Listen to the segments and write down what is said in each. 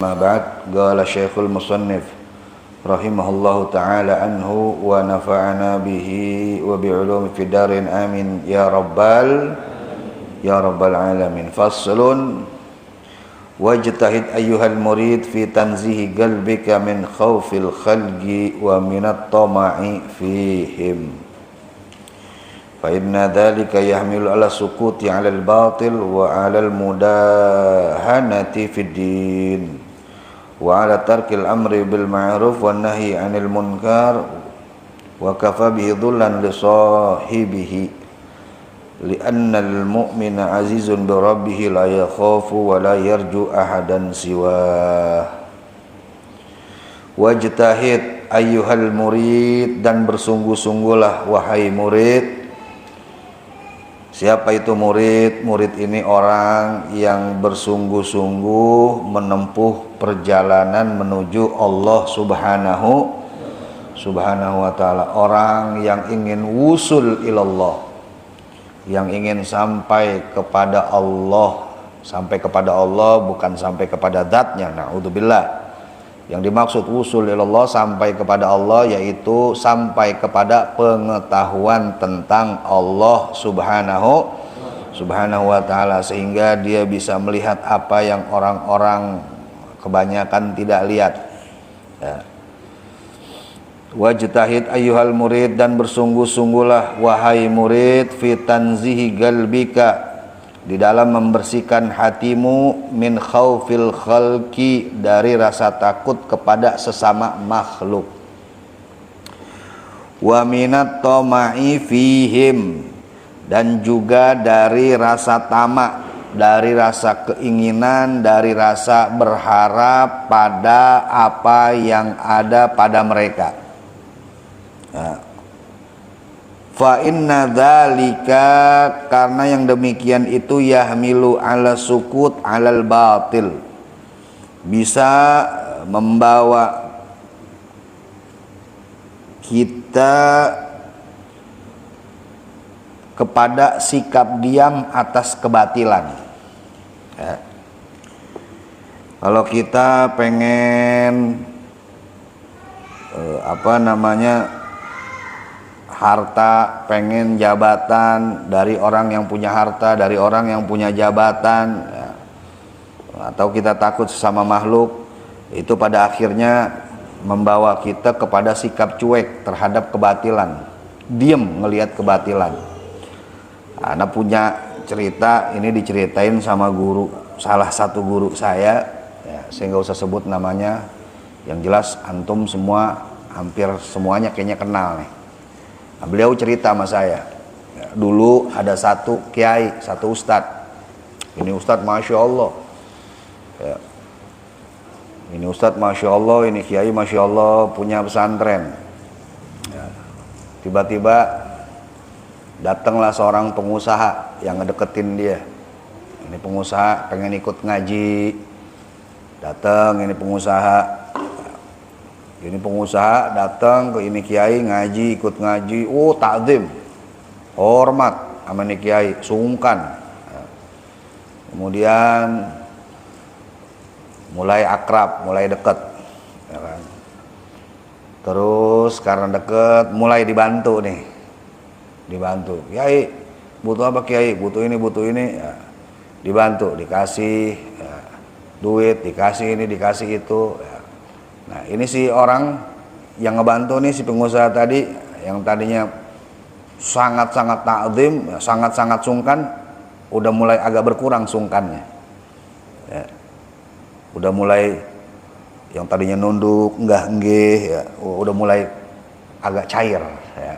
ما بعد قال الشيخ المصنف رحمه الله تعالى عنه ونفعنا به وبعلوم في دار آمين يا رب العالمين. فصل واجتهد أيها المريد في تنزيه قلبك من خوف الخلق ومن الطمع فيهم فإن ذلك يحمل على السكوت على الباطل وعلى المداهنة في الدين وعلى ترك الأمر بالمعروف والنهي عن المنكر وكفى به ذلا لصاحبه لأن المؤمن عزيز بربه لا يخاف ولا يرجو أحدا سواه. Wajtahid ayyuhal murid, dan bersungguh-sungguhlah wahai murid. Siapa itu murid? Murid ini orang yang bersungguh-sungguh menempuh perjalanan menuju Allah subhanahu wa ta'ala. Orang yang ingin wusul ilallah, yang ingin sampai kepada Allah. Sampai kepada Allah bukan sampai kepada zatnya, na'udzubillah. Yang dimaksud wusul ilallah, sampai kepada Allah, yaitu sampai kepada pengetahuan tentang Allah subhanahu wa ta'ala, sehingga dia bisa melihat apa yang orang-orang kebanyakan tidak lihat. Ya. Wajtahid ayyuhal murid, dan bersungguh-sungguhlah wahai murid, fi tanzihi galbika, di dalam membersihkan hatimu, min khaufil khalqi, dari rasa takut kepada sesama makhluk, wa minat tama'i fihim, dan juga dari rasa tamak, dari rasa keinginan, dari rasa berharap pada apa yang ada pada mereka. Nah, fa inna dzalika, karena yang demikian itu, yahmilu ala sukut alal batil, bisa membawa kita kepada sikap diam atas kebatilan. Ya. Kalau kita pengen harta, pengen jabatan dari orang yang punya harta, dari orang yang punya jabatan, ya, atau kita takut sesama makhluk, itu pada akhirnya membawa kita kepada sikap cuek terhadap kebatilan, diem ngelihat kebatilan. Anak punya cerita, ini diceritain sama guru, salah satu guru saya, ya, saya nggak usah sebut namanya, yang jelas antum semua, hampir semuanya kayaknya kenal nih. Nah, beliau cerita sama saya, ya, dulu ada satu kiai, satu ustadz. Ini ustadz masya Allah, ya. Ini ustadz masya Allah, ini kiai masya Allah, punya pesantren. Ya. Tiba-tiba datanglah seorang pengusaha yang ngedeketin dia. Ini pengusaha pengen ikut ngaji, datang ini pengusaha. Ini pengusaha datang ke ini kiai ngaji, ikut ngaji, takzim, hormat sama ini kiai, sungkan. Kemudian mulai akrab, mulai dekat, ya kan? Terus karena dekat, mulai dibantu nih, dibantu. Kiai butuh apa kiai? Butuh ini, ya. Dibantu, dikasih, ya, duit, dikasih ini, dikasih itu. Ya. Nah, ini si orang yang ngebantu nih, si pengusaha tadi, yang tadinya sangat-sangat ta'zim, sangat-sangat sungkan, udah mulai agak berkurang sungkannya. Ya. Udah mulai yang tadinya nunduk, enggak, ya, udah mulai agak cair. Ya.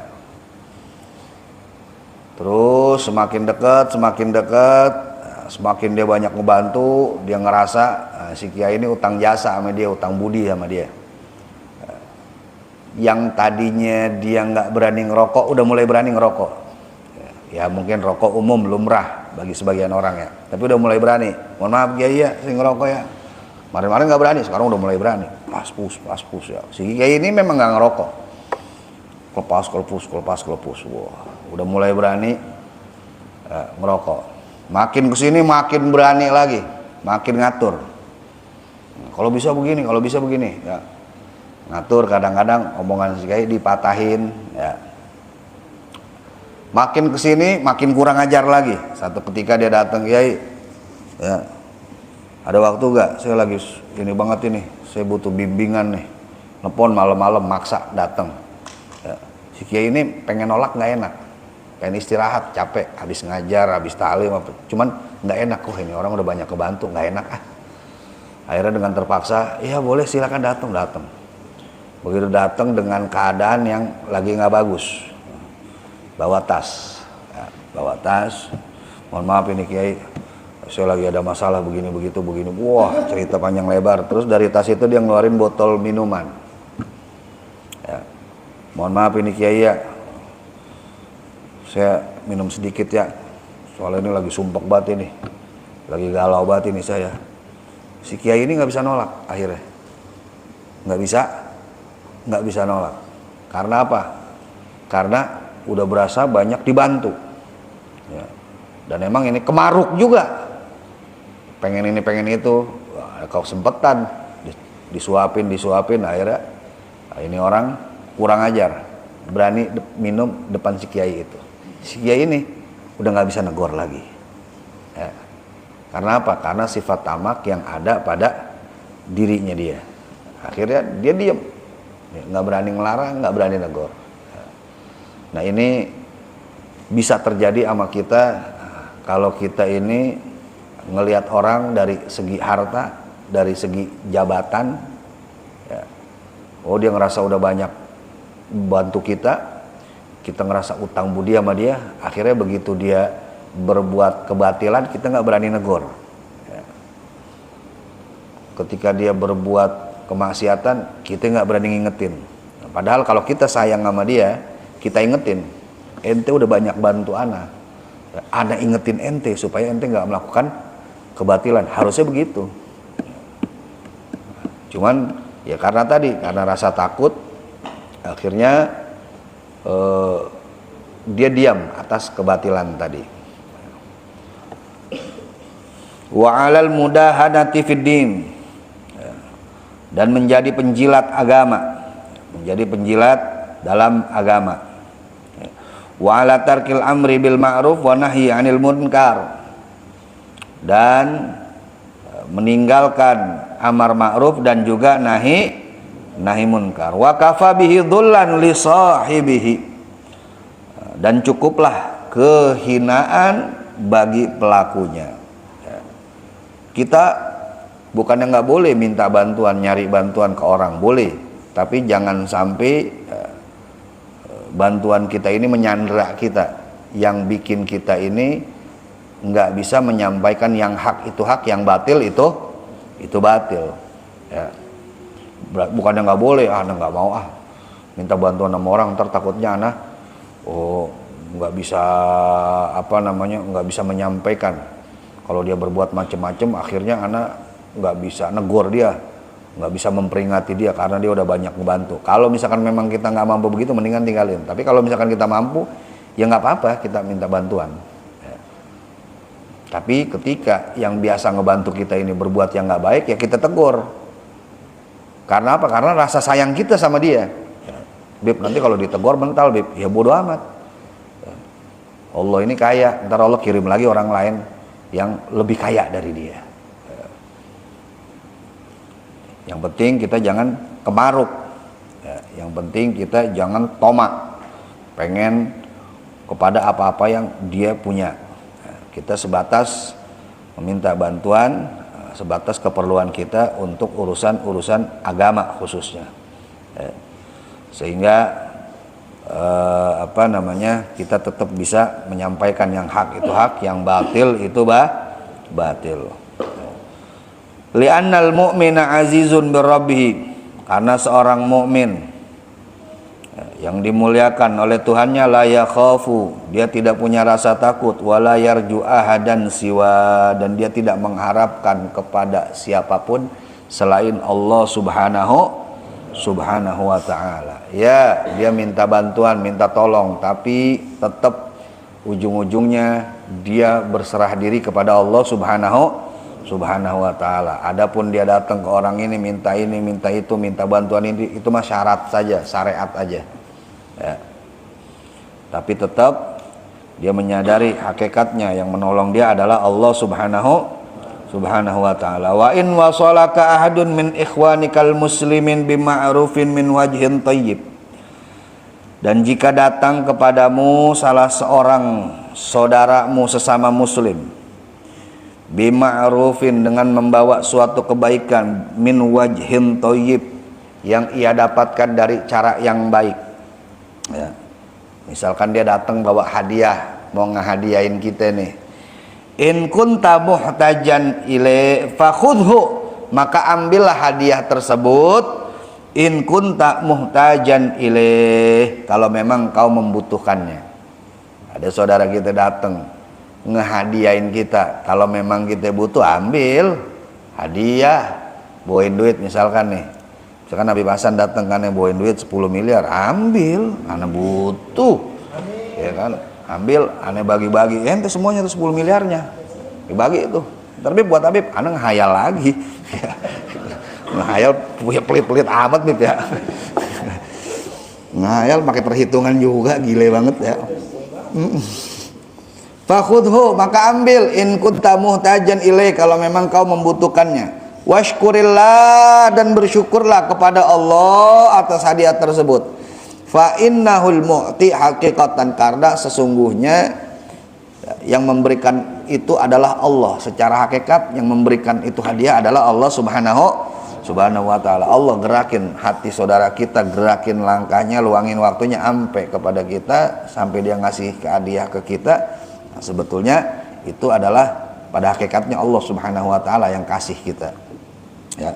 Terus semakin dekat, semakin dia banyak ngebantu, dia ngerasa si kiai ini utang jasa sama dia, utang budi sama dia. Yang tadinya dia nggak berani ngerokok, udah mulai berani ngerokok. Ya mungkin rokok umum lumrah bagi sebagian orang ya, tapi udah mulai berani. Mohon maaf kiai ya, saya ngerokok ya. Kemarin-kemarin nggak berani, sekarang udah mulai berani. Pas ya. Si kiai ini memang nggak ngerokok. Kelepus. Wah, udah mulai berani ngerokok. Makin kesini makin berani lagi, makin ngatur. Kalau bisa begini, kalau bisa begini, ya. Ngatur, kadang-kadang omongan si kiai dipatahin, ya. Makin kesini makin kurang ajar lagi. Satu ketika dia datang, kiai, ya, ada waktu gak? Saya lagi ini banget ini, saya butuh bimbingan nih. Nelpon malam-malam, maksa datang. Ya. Si kiai ini pengen nolak nggak enak, pengen istirahat, capek, habis ngajar, habis talim, cuman nggak enak. Ini orang udah banyak kebantu, nggak enak ah. Akhirnya dengan terpaksa, iya boleh silakan datang. Begitu datang dengan keadaan yang lagi nggak bagus, bawa tas, ya, bawa tas. Mohon maaf ini kiai, saya lagi ada masalah begini begitu begini. Wah, cerita panjang lebar. Terus dari tas itu dia ngeluarin botol minuman. Ya. Mohon maaf ini kiai ya, saya minum sedikit ya. Soalnya ini lagi sumpek banget ini, lagi galau banget ini saya. Si kiai ini nggak bisa nolak akhirnya, nggak bisa nolak. Karena apa? Karena udah berasa banyak dibantu. Ya. Dan emang ini kemaruk juga, pengen ini pengen itu, kau sempetan disuapin, akhirnya ini orang kurang ajar, berani minum depan si kiai itu. Si kiai ini udah nggak bisa negor lagi. Ya. Karena apa? Karena sifat tamak yang ada pada dirinya dia. Akhirnya dia diam, nggak berani ngelarang, nggak berani negor. Nah ini bisa terjadi sama kita kalau kita ini ngelihat orang dari segi harta, dari segi jabatan, ya. Oh dia ngerasa udah banyak bantu kita ngerasa utang budi sama dia. Akhirnya begitu dia berbuat kebatilan, kita nggak berani negor. Ya. Ketika dia berbuat kemaksiatan, kita nggak berani ngingetin. Nah, padahal kalau kita sayang sama dia, kita ingetin, ente udah banyak bantu ana ingetin ente supaya ente nggak melakukan kebatilan. Harusnya begitu. Cuman ya karena rasa takut, akhirnya dia diam atas kebatilan tadi. Wa 'alal mudahanati fid din, dan menjadi penjilat agama, menjadi penjilat dalam agama. Wa 'ala tarkil amri bil ma'ruf wa nahyi 'anil munkar, dan meninggalkan amar ma'ruf dan juga nahi munkar. Wa kafa bihi dhullan li sahibihi, dan cukuplah kehinaan bagi pelakunya. Kita bukannya nggak boleh minta bantuan, nyari bantuan ke orang, boleh, tapi jangan sampai bantuan kita ini menyandera kita, yang bikin kita ini nggak bisa menyampaikan yang hak itu hak, yang batil itu batil. Ya. Bukannya nggak boleh, ana nggak mau minta bantuan sama orang, ntar takutnya ana nggak bisa nggak bisa menyampaikan. Kalau dia berbuat macam-macam, akhirnya anak nggak bisa negor dia, nggak bisa memperingati dia karena dia udah banyak ngebantu. Kalau misalkan memang kita nggak mampu begitu, mendingan tinggalin. Tapi kalau misalkan kita mampu, ya nggak apa-apa, kita minta bantuan. Ya. Tapi ketika yang biasa ngebantu kita ini berbuat yang nggak baik, ya kita tegur. Karena apa? Karena rasa sayang kita sama dia. Ya. Bib, nanti kalau ditegur mental, Bib, ya bodo amat. Ya. Allah ini kaya, ntar Allah kirim lagi orang lain yang lebih kaya dari dia. Yang penting kita jangan kemaruk, yang penting kita jangan tomak, pengen kepada apa-apa yang dia punya. Kita sebatas meminta bantuan, sebatas keperluan kita untuk urusan agama khususnya, sehingga kita tetap bisa menyampaikan yang hak itu hak, yang batil itu batil. Li'annal mu'mina azizun birabbih, karena seorang mukmin yang dimuliakan oleh Tuhannya, la yakhafu, dia tidak punya rasa takut, wala yarju ahadan siwa, dan dia tidak mengharapkan kepada siapapun selain Allah subhanahu wa ta'ala. Ya, dia minta bantuan, minta tolong, tapi tetap ujung-ujungnya dia berserah diri kepada Allah subhanahu Subhanahu wa ta'ala. Adapun dia datang ke orang ini, minta itu, minta bantuan ini, itu mah syarat saja, syariat aja. Ya. Tapi tetap dia menyadari hakikatnya yang menolong dia adalah Allah Subhanahu wa ta'ala. Wa in wasalaka ahadun min ikhwanikal muslimin bima'rufin min wajhin thayyib. Dan jika datang kepadamu salah seorang saudaramu sesama muslim bima'rufin, dengan membawa suatu kebaikan, min wajhin thayyib, yang ia dapatkan dari cara yang baik. Ya. Misalkan dia datang bawa hadiah, mau ngehadiahin kita nih. In kunta muhtajan ilaih fakhudhu, maka ambillah hadiah tersebut. In kunta muhtajan ilaih, kalau memang kau membutuhkannya. Ada saudara kita datang ngehadiahin kita, kalau memang kita butuh ambil hadiah, bawain duit misalkan nih. Misalkan Nabi Hasan datang kan bawain duit 10 miliar, ambil, anak butuh. Ya kan? Ambil, aneh bagi-bagi, ente semuanya tuh 10 miliarnya dibagi itu. Tapi buat Habib, aneh ngehayal lagi. Ngehayal punya pelit-pelit amat nih ya. Ngehayal pakai perhitungan juga, gile banget ya. Fakhudhu, maka ambil, in kunta muhtajan ilaih, kalau memang kau membutuhkannya. Washkurillah, dan bersyukurlah kepada Allah atas hadiah tersebut. Fa innahul mu'ti haqiqatan, karena sesungguhnya yang memberikan itu adalah Allah. Secara hakikat yang memberikan itu hadiah adalah Allah Subhanahu wa ta'ala. Allah gerakin hati saudara kita, gerakin langkahnya, luangin waktunya sampai kepada kita, sampai dia ngasih hadiah ke kita. Nah, sebetulnya itu adalah pada hakikatnya Allah Subhanahu wa ta'ala yang kasih kita. Ya.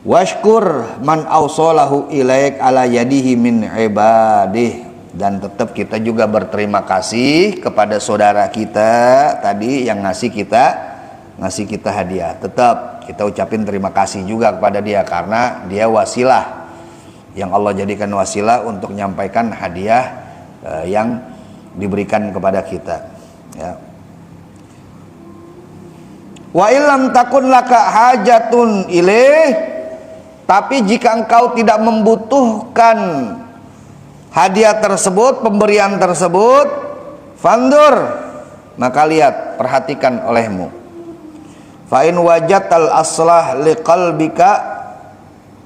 Washkur man awsalahu ilaik ala yadihi min ibadih, dan tetap kita juga berterima kasih kepada saudara kita tadi yang ngasih kita hadiah. Tetap kita ucapin terima kasih juga kepada dia, karena dia wasilah yang Allah jadikan wasilah untuk menyampaikan hadiah yang diberikan kepada kita. Ya. Wa illam takun laka hajatun ilaih, tapi jika engkau tidak membutuhkan hadiah tersebut, pemberian tersebut, fandur, maka lihat, perhatikan olehmu. Fa in wajatal aslah liqalbika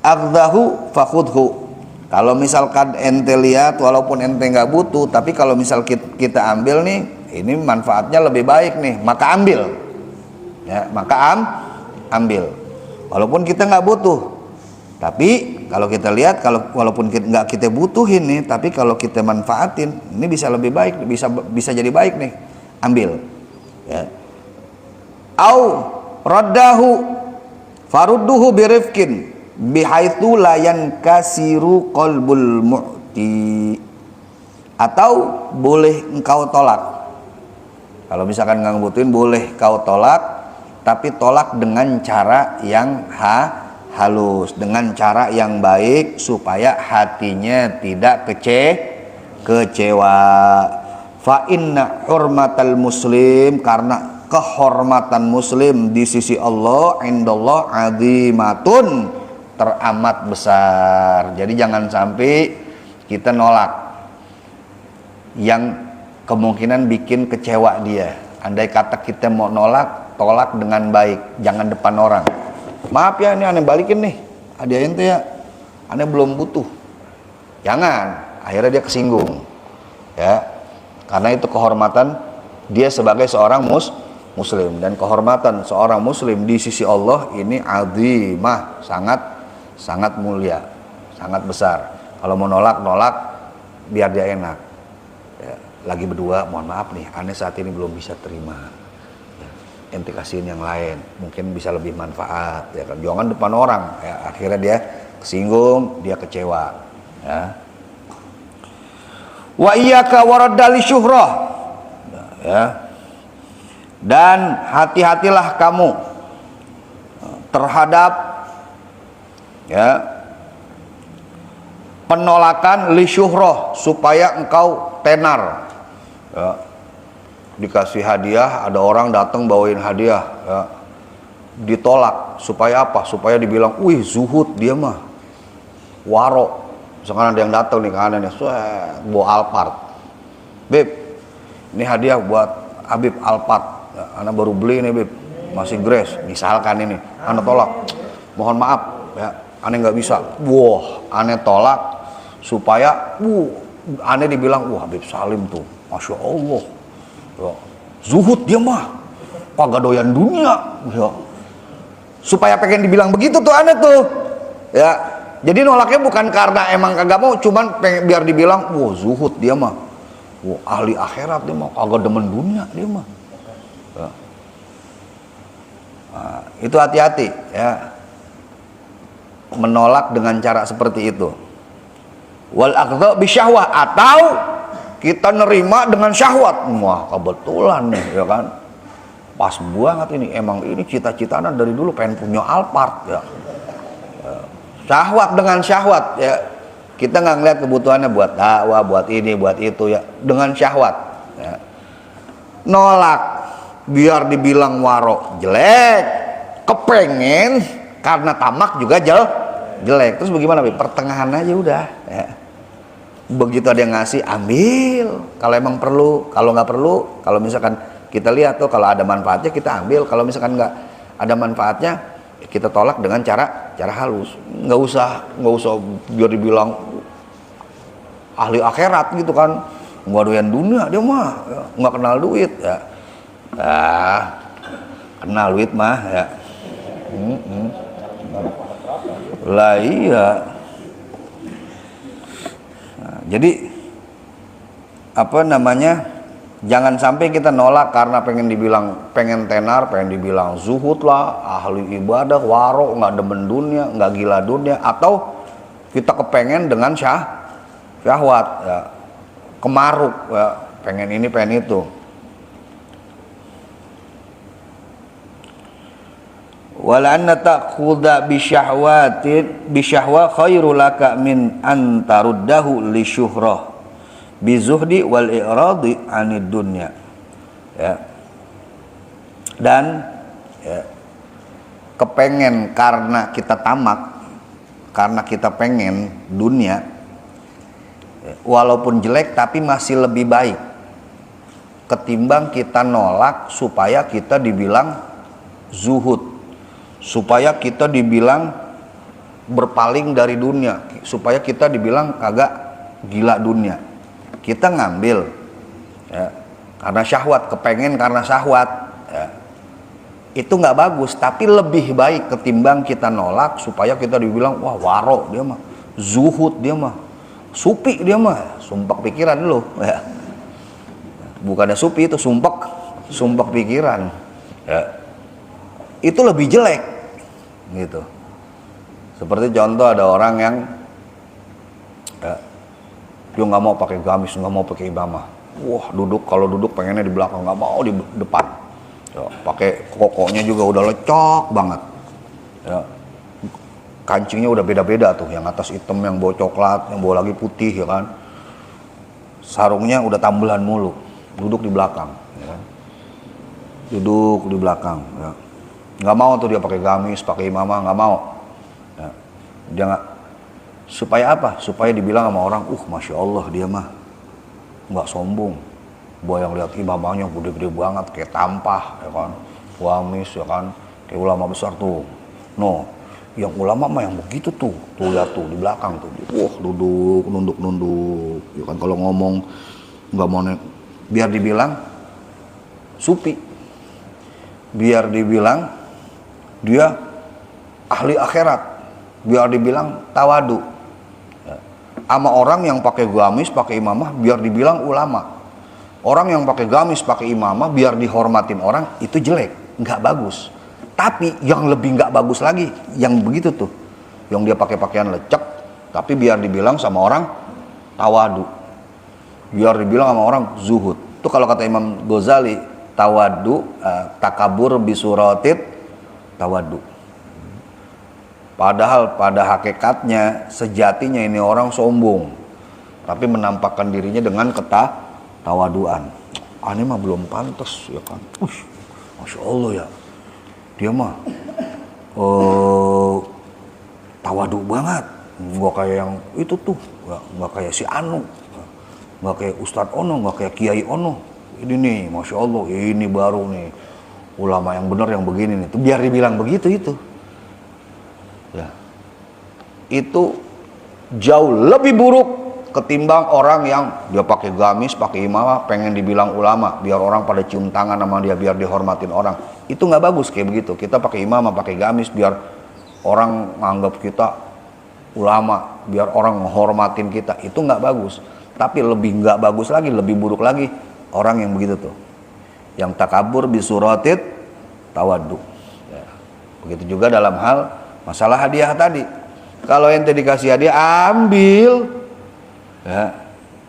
aghdahu fakhudhu. Kalau misalkan ente lihat, walaupun ente nggak butuh, tapi kalau misal kita ambil nih, ini manfaatnya lebih baik nih, maka ambil. Ya, maka ambil. Walaupun kita nggak butuh. Tapi kalau kita lihat, kalau walaupun nggak kita butuhin nih, tapi kalau kita manfaatin, ini bisa lebih baik, bisa jadi baik nih, ambil. Ya. Au raddahu farudduhu birifkin bihaitsu la yankasiru qalbul mu'ti. Atau boleh engkau tolak. Kalau misalkan nggak butuhin, boleh kau tolak, tapi tolak dengan cara yang halus, dengan cara yang baik, supaya hatinya tidak kecewa. Fa inna hurmatal muslim, karena kehormatan muslim di sisi Allah, indallah azimatun, teramat besar. Jadi jangan sampai kita nolak yang kemungkinan bikin kecewa dia. Andai kata kita mau nolak, tolak dengan baik, jangan depan orang. Maaf ya, ini aneh balikin nih hadiah ente ya, aneh belum butuh. Jangan, akhirnya dia kesinggung. Ya, karena itu kehormatan dia sebagai seorang muslim, dan kehormatan seorang muslim di sisi Allah ini azimah, sangat mulia, sangat besar. Kalau mau nolak biar dia enak. Ya, lagi berdua, mohon maaf nih, aneh saat ini belum bisa terima. Ente kasihin yang lain, mungkin bisa lebih manfaat, ya kan? Jangan depan orang, ya, akhirnya dia kesinggung, dia kecewa. Ya. Wa iyyaka waraddali syuhrah, ya. Dan hati-hatilah kamu terhadap, ya, penolakan li syuhrah, supaya engkau tenar. Ya. Dikasih hadiah, ada orang datang bawain hadiah, ya. ditolak supaya apa? Supaya dibilang, wih zuhud dia mah, waro. Misalkan ada yang datang nih ke Ana nih, bawa Alphard, Beb, ini hadiah buat Habib Alphard, ya, Ana baru beli nih Beb, masih grace, misalkan ini, Ana tolak, mohon maaf ya, Ana nggak bisa. Wah, Ana tolak supaya, Ana dibilang, wah Habib Salim tuh, masya Allah, ya, zuhud dia mah, kagak doyan dunia, ya. Supaya pengen dibilang begitu tuh Ana tuh, ya. Jadi nolaknya bukan karena emang kagak mau, cuman pengen biar dibilang, wah zuhud dia mah, wah ahli akhirat dia mah, kagak demen dunia dia mah. Ya. Nah, itu hati-hati ya, menolak dengan cara seperti itu. Wal akhdha bisyahwah, atau kita nerima dengan syahwat. Wah kebetulan nih ya kan, pas banget ini, emang ini cita-citanya dari dulu pengen punya Alphard ya. Syahwat dengan syahwat ya, kita nggak ngeliat kebutuhannya buat dakwah, buat ini, buat itu ya, dengan syahwat ya. Nolak biar dibilang waro jelek, kepengen karena tamak juga jelek. Terus bagaimana? Pertengahan aja udah ya. Begitu ada yang ngasih, ambil kalau emang perlu, kalau nggak perlu, kalau misalkan kita lihat tuh kalau ada manfaatnya kita ambil, kalau misalkan nggak ada manfaatnya kita tolak dengan cara halus. Nggak usah biar dibilang ahli akhirat gitu kan, nggak doyan dunia dia mah ya, nggak kenal duit ya. Kenal duit mah ya. Lah iya. Nah, jadi apa namanya, jangan sampai kita nolak karena pengen dibilang, pengen tenar, pengen dibilang zuhud lah, ahli ibadah, waro, nggak demen dunia, nggak gila dunia, atau kita kepengen dengan syahwat ya, kemaruk ya, pengen ini pengen itu. Wala anna ta'khudha bisyahwa khairu laka min an taruddahu li syuhrah bizuhdi wal i'radi anid dunya ya. Dan ya, kepengen karena kita tamak, karena kita pengen dunia ya, walaupun jelek tapi masih lebih baik ketimbang kita nolak supaya kita dibilang zuhud, supaya kita dibilang berpaling dari dunia, supaya kita dibilang kagak gila dunia. Kita ngambil ya, karena syahwat, kepengen karena syahwat ya, itu nggak bagus, tapi lebih baik ketimbang kita nolak supaya kita dibilang wah waro dia mah, zuhud dia mah, supi dia mah, sumpek pikiran dulu ya. Bukannya supi, itu sumpek pikiran ya. Itu lebih jelek gitu. Seperti contoh ada orang yang ya, dia nggak mau pakai gamis, nggak mau pakai imamah. Wah kalau duduk pengennya di belakang, nggak mau di depan. Ya, pakai kokonya juga udah lecok banget. Ya, kancingnya udah beda-beda tuh, yang atas hitam, yang bawah coklat, yang bawah lagi putih ya kan. Sarungnya udah tambelan mulu, duduk di belakang. Ya. Duduk di belakang. Ya. Nggak mau tuh dia pakai gamis, pakai imamah, nggak mau. Ya. Dia nggak. Supaya apa? Supaya dibilang sama orang, masya Allah dia mah nggak sombong. Bahwa yang lihat imamahnya gede-gede banget, kayak tampah, ya kan, gamis, ya kan, kayak ulama besar tuh. No, yang ulama mah yang begitu tuh lihat tuh di belakang tuh, duduk, nunduk, ya kan, kalau ngomong nggak mau, biar dibilang supi, biar dibilang dia ahli akhirat, biar dibilang tawadu. Sama orang yang pakai gamis, pakai imamah, biar dibilang ulama. Orang yang pakai gamis, pakai imamah, biar dihormatin orang, itu jelek, nggak bagus. Tapi yang lebih nggak bagus lagi, yang begitu tuh, yang dia pakai pakaian lecek, tapi biar dibilang sama orang tawadu, biar dibilang sama orang zuhud. Itu kalau kata Imam Ghazali, tawadu, takabur bisuratit tawadu. Padahal pada hakikatnya, sejatinya ini orang sombong, tapi menampakkan dirinya dengan ketawaduan. Ini mah belum pantas ya kan. Masya Allah ya, dia mah tawadu banget, nggak kayak yang itu tuh, nggak kayak si Anu, nggak kayak Ustadz Ono, nggak kayak Kiai Ono. Ini nih, masya Allah, ini baru nih ulama yang benar yang begini nih. Itu biar dibilang begitu itu, ya, itu jauh lebih buruk ketimbang orang yang dia pakai gamis, pakai imamah, pengen dibilang ulama, biar orang pada cium tangan sama dia, biar dihormatin orang. Itu nggak bagus kayak begitu. Kita pakai imamah, pakai gamis, biar orang nganggap kita ulama, biar orang menghormatin kita. Itu nggak bagus. Tapi lebih nggak bagus lagi, lebih buruk lagi orang yang begitu tuh, yang takabur bisuratit tawaddu. Ya. Begitu juga dalam hal masalah hadiah tadi. Kalau ente dikasih hadiah, ambil. Ya.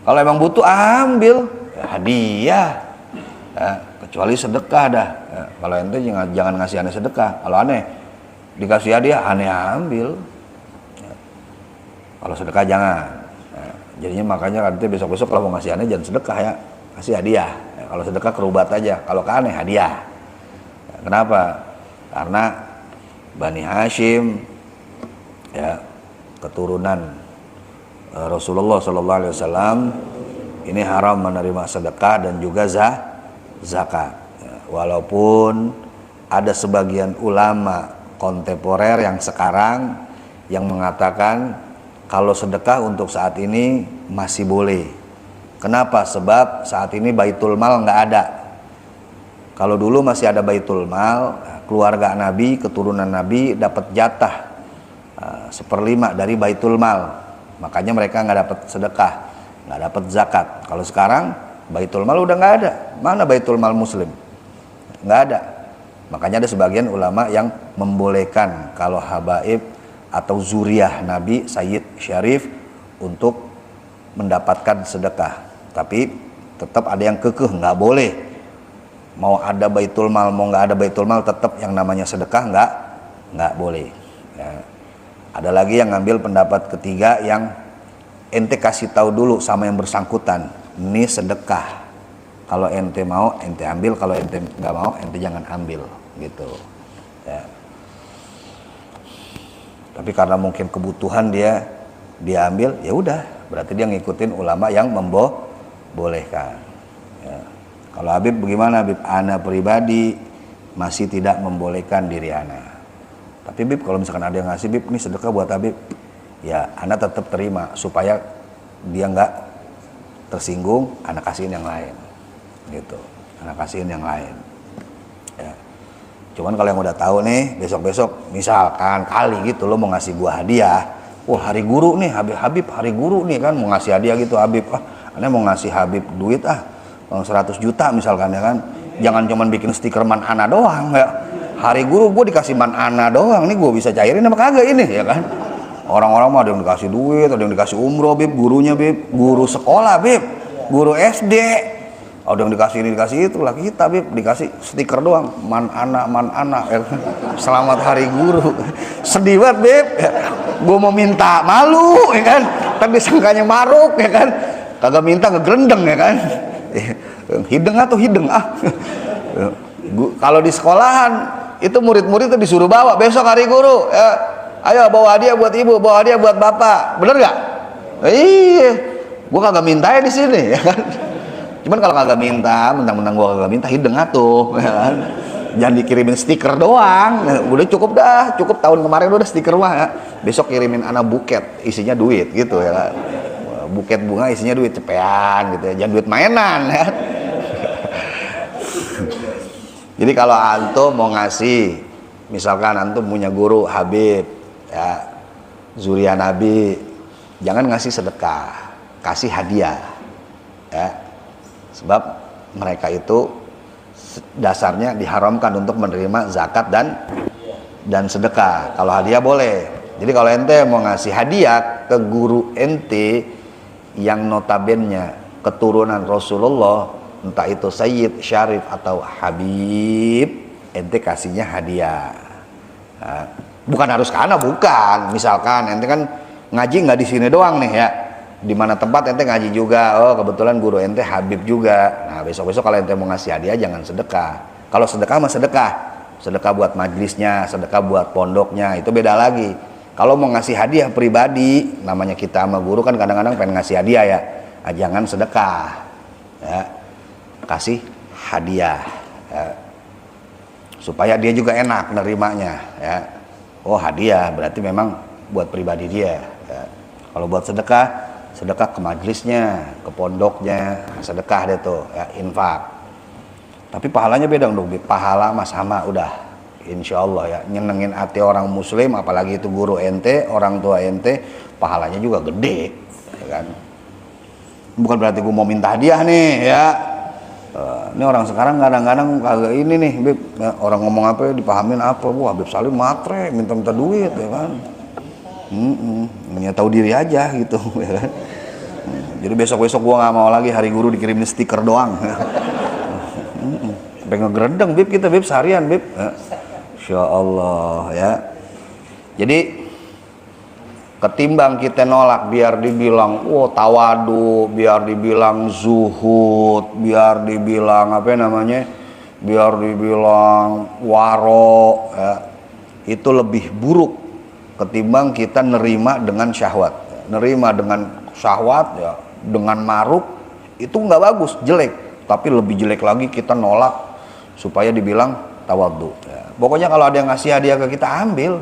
Kalau emang butuh, ambil. Ya, hadiah. Ya. Kecuali sedekah dah. Ya. Kalau ente jangan ngasih aneh sedekah. Kalau aneh dikasih hadiah, aneh ambil. Ya. Kalau sedekah jangan. Ya. Jadinya makanya ente besok-besok kalau mau ngasih aneh jangan sedekah ya, kasih hadiah. Ya. Kalau sedekah kerubat aja. Kalau ke aneh hadiah. Ya. Kenapa? Karena Bani Hashim, ya, keturunan Rasulullah SAW, ini haram menerima sedekah dan juga zakat. Ya, walaupun ada sebagian ulama kontemporer yang sekarang yang mengatakan kalau sedekah untuk saat ini masih boleh. Kenapa? Sebab saat ini baitul mal nggak ada. Kalau dulu masih ada baitul mal, keluarga Nabi, keturunan Nabi dapat jatah 1/5 dari baitul mal, makanya mereka nggak dapat sedekah, nggak dapat zakat. Kalau sekarang baitul mal udah nggak ada, mana baitul mal muslim, nggak ada. Makanya ada sebagian ulama yang membolehkan kalau habaib atau zuriyah Nabi, Sayyid, Syarif untuk mendapatkan sedekah. Tapi tetap ada yang kekeh nggak boleh, mau ada baitul mal mau nggak ada baitul mal tetap yang namanya sedekah nggak boleh. Ya. Ada lagi yang ngambil pendapat ketiga yang ente kasih tahu dulu sama yang bersangkutan, ini sedekah. Kalau ente mau ente ambil, kalau ente nggak mau ente jangan ambil, gitu. Ya. Tapi karena mungkin kebutuhan dia ambil, ya udah, berarti dia ngikutin ulama yang membolehkan. Ya. Kalau Habib bagaimana Habib? Ana pribadi masih tidak membolehkan diri ana. Tapi Bib, kalau misalkan ada yang ngasih Bib, ini sedekah buat Habib, ya Anda tetap terima supaya dia nggak tersinggung, Anda kasihin yang lain, gitu. Anda kasihin yang lain. Ya. Cuman kalau yang udah tahu nih, besok-besok misalkan kali gitu lo mau ngasih gua hadiah, wah hari guru nih, Habib hari guru nih kan mau ngasih hadiah gitu Habib, Anda mau ngasih Habib duit 100 juta misalkan ya kan, jangan cuman bikin stiker man ana doang ya. Hari guru gue dikasih man ana doang, nih gue bisa cairin apa kagak ini ya kan. Orang-orang mah ada yang dikasih duit, ada yang dikasih umroh Bib, gurunya Bib, guru sekolah Bib, guru SD, ada yang dikasih ini dikasih itu lah. Kita Bib dikasih stiker doang, man ana ya kan? Selamat hari guru. Sedih banget Bib ya. Gue mau minta malu ya kan, tapi sangkanya maruk ya kan, kagak minta ngegrendeng ya kan. Hideng atau hideng kalau di sekolahan itu murid-murid itu disuruh bawa besok hari guru ya, ayo bawa hadiah buat ibu, bawa hadiah buat bapak, bener nggak? Iya, gua kagak minta ya di sini ya kan. Cuman kalau kagak minta, mentang-mentang gua kagak minta, hideng atuh ya kan. Jangan dikirimin stiker doang, udah cukup dah, cukup tahun kemarin udah stiker mah ya. Besok kirimin anak buket isinya duit gitu ya kan. Buket bunga isinya duit cepean gitu ya, jangan duit mainan ya. Jadi kalau antum mau ngasih, misalkan antum punya guru Habib, ya, zuriyah Nabi, jangan ngasih sedekah, kasih hadiah, ya. Sebab mereka itu dasarnya diharamkan untuk menerima zakat dan sedekah. Kalau hadiah boleh. Jadi kalau ente mau ngasih hadiah ke guru ente yang notabennya keturunan Rasulullah, entah itu Sayyid, Syarif atau Habib, ente kasihnya hadiah. Nah, bukan harus karena bukan. Misalkan ente kan ngaji nggak di sini doang nih ya, di mana tempat ente ngaji juga. Oh kebetulan guru ente Habib juga. Nah besok-besok kalau ente mau ngasih hadiah jangan sedekah. Kalau sedekah mah sedekah, sedekah buat majlisnya, sedekah buat pondoknya, itu beda lagi. Kalau mau ngasih hadiah pribadi, namanya kita sama guru kan kadang-kadang pengen ngasih hadiah ya, jangan sedekah ya, kasih hadiah ya, supaya dia juga enak nerimanya ya. Oh hadiah berarti memang buat pribadi dia ya. Kalau buat sedekah, sedekah ke majlisnya, ke pondoknya, sedekah deh tuh ya, infak. Tapi pahalanya beda dong, pahala mah sama udah, insya Allah ya, nyenengin hati orang muslim, apalagi itu guru ente, orang tua ente, pahalanya juga gede ya kan. Bukan berarti gue mau minta hadiah nih ya. Ini orang sekarang kadang-kadang kagak ini nih Beb, orang ngomong apa ya dipahamin apa, wah Habib Salim matre minta-minta duit ya kan. Tahu diri aja gitu ya kan. Jadi besok-besok gua nggak mau lagi hari guru dikirimin stiker doang. Sampai ngegerendeng Beb kita Beb seharian Beb. Insya Allah ya. Jadi ketimbang kita nolak biar dibilang tawadu, biar dibilang zuhud, biar dibilang biar dibilang waro ya, itu lebih buruk ketimbang kita nerima dengan syahwat. Nerima dengan syahwat ya, dengan maruk itu nggak bagus, jelek. Tapi lebih jelek lagi kita nolak supaya dibilang tawadu ya. Pokoknya kalau ada yang ngasih hadiah ke kita, ambil,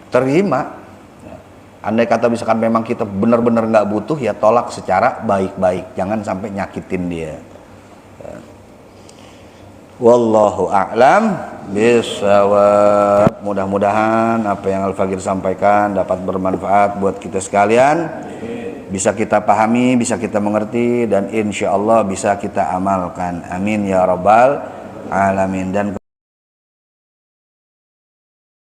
terima. Andai kata misalkan memang kita benar-benar nggak butuh, ya tolak secara baik-baik, jangan sampai nyakitin dia. Wallahu a'lam bishawab. Mudah-mudahan apa yang Al-Faqir sampaikan dapat bermanfaat buat kita sekalian, bisa kita pahami, bisa kita mengerti, dan insya Allah bisa kita amalkan. Amin ya rabbal alamin. Dan